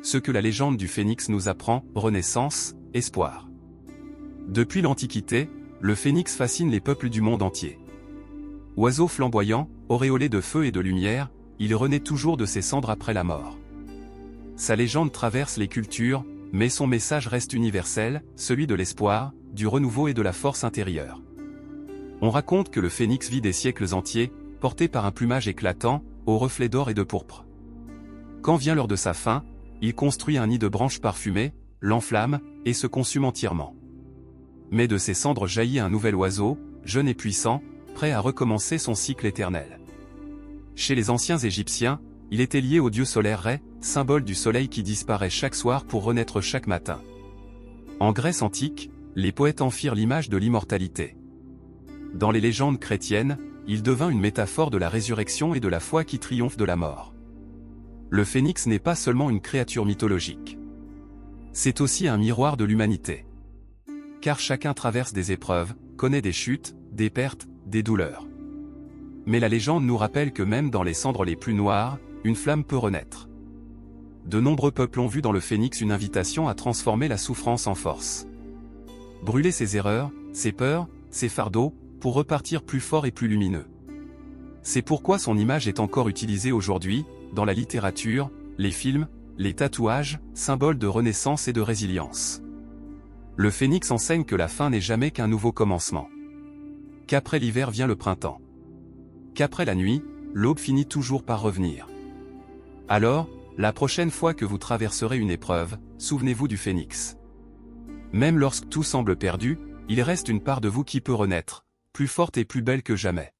ce que la légende du phénix nous apprend, renaissance, espoir. Depuis l'Antiquité, le phénix fascine les peuples du monde entier. Oiseau flamboyant, auréolé de feu et de lumière, il renaît toujours de ses cendres après la mort. Sa légende traverse les cultures, mais son message reste universel, celui de l'espoir, du renouveau et de la force intérieure. On raconte que le phénix vit des siècles entiers, porté par un plumage éclatant, aux reflets d'or et de pourpre. Quand vient l'heure de sa fin, il construit un nid de branches parfumées, l'enflamme, et se consume entièrement. Mais de ses cendres jaillit un nouvel oiseau, jeune et puissant, prêt à recommencer son cycle éternel. Chez les anciens Égyptiens, il était lié au dieu solaire Rê, symbole du soleil qui disparaît chaque soir pour renaître chaque matin. En Grèce antique, les poètes en firent l'image de l'immortalité. Dans les légendes chrétiennes, il devint une métaphore de la résurrection et de la foi qui triomphe de la mort. Le phénix n'est pas seulement une créature mythologique. C'est aussi un miroir de l'humanité. Car chacun traverse des épreuves, connaît des chutes, des pertes, des douleurs. Mais la légende nous rappelle que même dans les cendres les plus noires, une flamme peut renaître. De nombreux peuples ont vu dans le phénix une invitation à transformer la souffrance en force. Brûler ses erreurs, ses peurs, ses fardeaux, pour repartir plus fort et plus lumineux. C'est pourquoi son image est encore utilisée aujourd'hui, dans la littérature, les films, les tatouages, symboles de renaissance et de résilience. Le phénix enseigne que la fin n'est jamais qu'un nouveau commencement. Qu'après l'hiver vient le printemps. Qu'après la nuit, l'aube finit toujours par revenir. Alors, la prochaine fois que vous traverserez une épreuve, souvenez-vous du phénix. Même lorsque tout semble perdu, il reste une part de vous qui peut renaître, plus forte et plus belle que jamais.